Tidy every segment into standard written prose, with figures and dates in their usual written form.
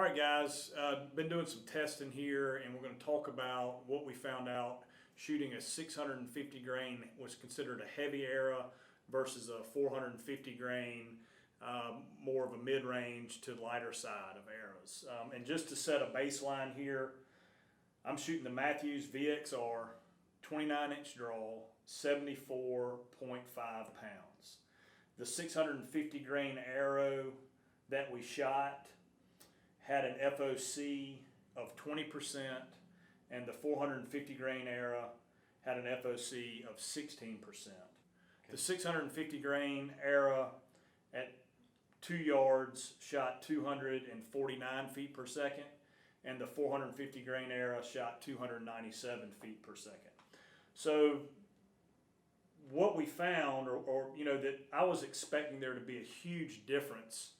All right, guys, been doing some testing here, and we're going to talk about what we found out shooting a 650 grain was considered a heavy arrow versus a 450 grain, more of a mid-range to lighter side of arrows. And just to set a baseline here, I'm shooting the Mathews VXR 29-inch draw, 74.5 pounds. The 650 grain arrow that we shot had an FOC of 20%, and the 450 grain arrow had an FOC of 16%. Okay. The 650 grain arrow at 2 yards shot 249 feet per second, and the 450 grain arrow shot 297 feet per second. So what we found, that I was expecting there to be a huge difference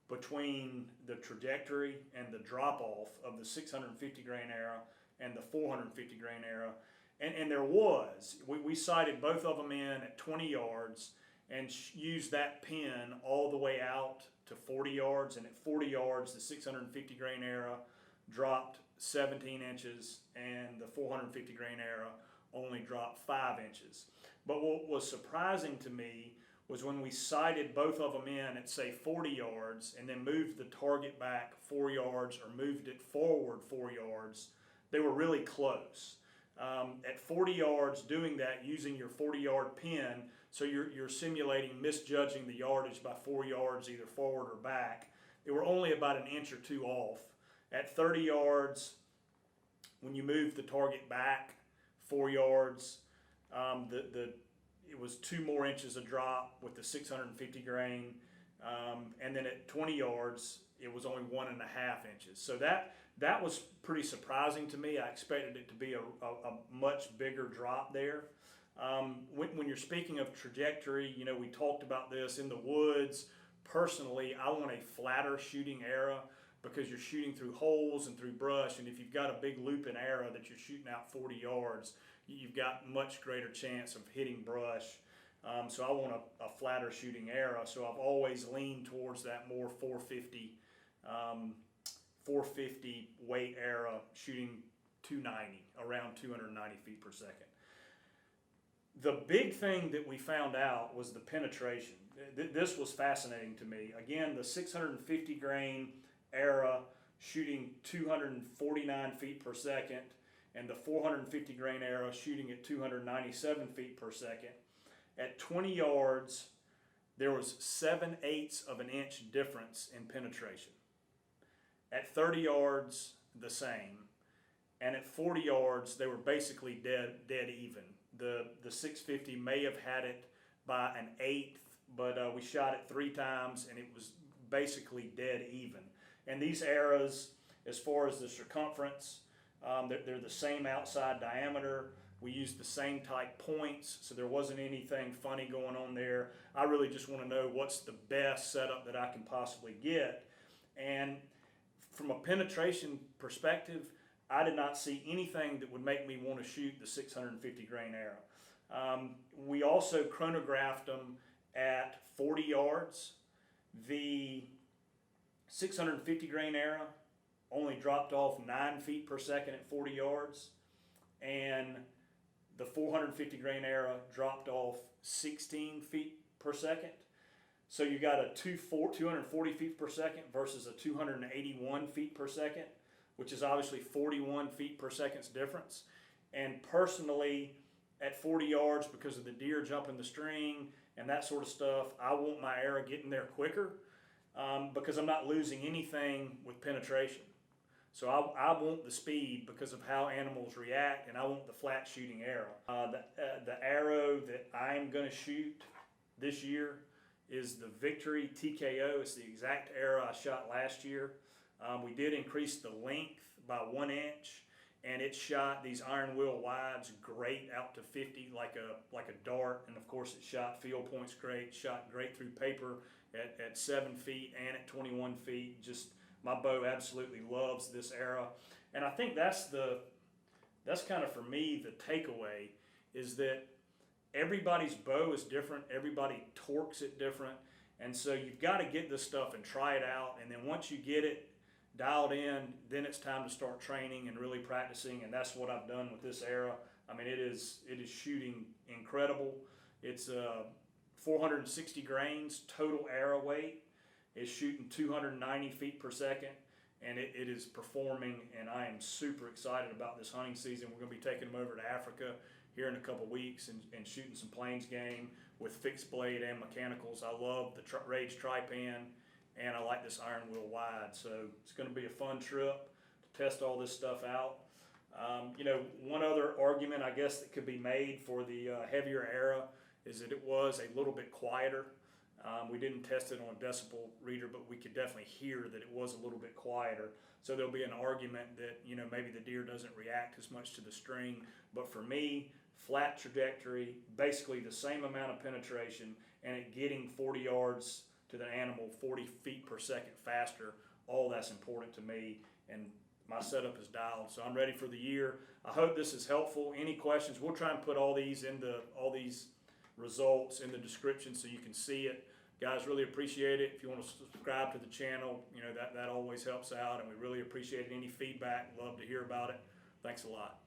between the trajectory and the drop-off of the 650 grain arrow and the 450 grain arrow. And there was. We sighted both of them in at 20 yards and used that pin all the way out to 40 yards. And at 40 yards, the 650 grain arrow dropped 17 inches and the 450 grain arrow only dropped 5 inches. But what was surprising to me was when we sighted both of them in at, say, 40 yards and then moved the target back 4 yards or moved it forward 4 yards, they were really close. At 40 yards, doing that using your 40-yard pin, so you're simulating misjudging the yardage by 4 yards either forward or back, they were only about an inch or two off. At 30 yards, when you move the target back 4 yards, it was 2 more inches of drop with the 650 grain, and then at 20 yards it was only 1.5 inches. So that was pretty surprising to me. I expected it to be a much bigger drop there. When you're speaking of trajectory, we talked about this in the woods. Personally, I want a flatter shooting arrow because you're shooting through holes and through brush, and if you've got a big looping arrow that you're shooting out 40 yards, you've got much greater chance of hitting brush. So I want a flatter shooting arrow, so I've always leaned towards that more 450 weight arrow shooting 290, around 290 feet per second. The big thing that we found out was the penetration. This was fascinating to me. Again, the 650 grain arrow shooting 249 feet per second and the 450 grain arrow shooting at 297 feet per second. At 20 yards, there was 7/8 of an inch difference in penetration. At 30 yards, the same. And at 40 yards, they were basically dead even. The 650 may have had it by 1/8, but we shot it 3 times and it was basically dead even. And these arrows, as far as the circumference, they're the same outside diameter. We used the same type points, so there wasn't anything funny going on there. I really just want to know what's the best setup that I can possibly get. And from a penetration perspective, I did not see anything that would make me want to shoot the 650 grain arrow. We also chronographed them at 40 yards. The 650 grain arrow only dropped off 9 feet per second at 40 yards, and the 450 grain arrow dropped off 16 feet per second. So you got a 240 feet per second versus a 281 feet per second, which is obviously 41 feet per second's difference. And personally, at 40 yards, because of the deer jumping the string and that sort of stuff, I want my arrow getting there quicker because I'm not losing anything with penetration. So I want the speed because of how animals react, and I want the flat shooting arrow. The arrow that I'm going to shoot this year is the Victory TKO. It's the exact arrow I shot last year. We did increase the length by 1 inch, and it shot these iron wheel wides great out to 50 like a dart, and of course it shot field points great, shot great through paper at 7 feet and at 21 feet. Just my bow absolutely loves this arrow, and I think that's kind of for me the takeaway is that everybody's bow is different, everybody torques it different, and so you've got to get this stuff and try it out, and then once you get it, dialed in, then it's time to start training and really practicing, and that's what I've done with this Era. I mean, it is shooting incredible. It's 460 grains total arrow weight. It's shooting 290 feet per second, and it is performing, and I am super excited about this hunting season. We're going to be taking them over to Africa here in a couple weeks and shooting some plains game with fixed blade and mechanicals. I love the Rage Tri-Pan, and I like this iron wheel wide, so it's going to be a fun trip to test all this stuff out. You know, one other argument I guess that could be made for the heavier Era is that it was a little bit quieter. We didn't test it on a decibel reader, but we could definitely hear that it was a little bit quieter. So there'll be an argument that, you know, maybe the deer doesn't react as much to the string. But for me, flat trajectory, basically the same amount of penetration, and it getting 40 yards to the animal 40 feet per second faster, all that's important to me. And my setup is dialed, so I'm ready for the year. I hope this is helpful. Any questions? We'll try and put all these results in the description so you can see it. Guys, really appreciate it. If you want to subscribe to the channel, you know, that always helps out, and we really appreciate any feedback. Love to hear about it. Thanks a lot.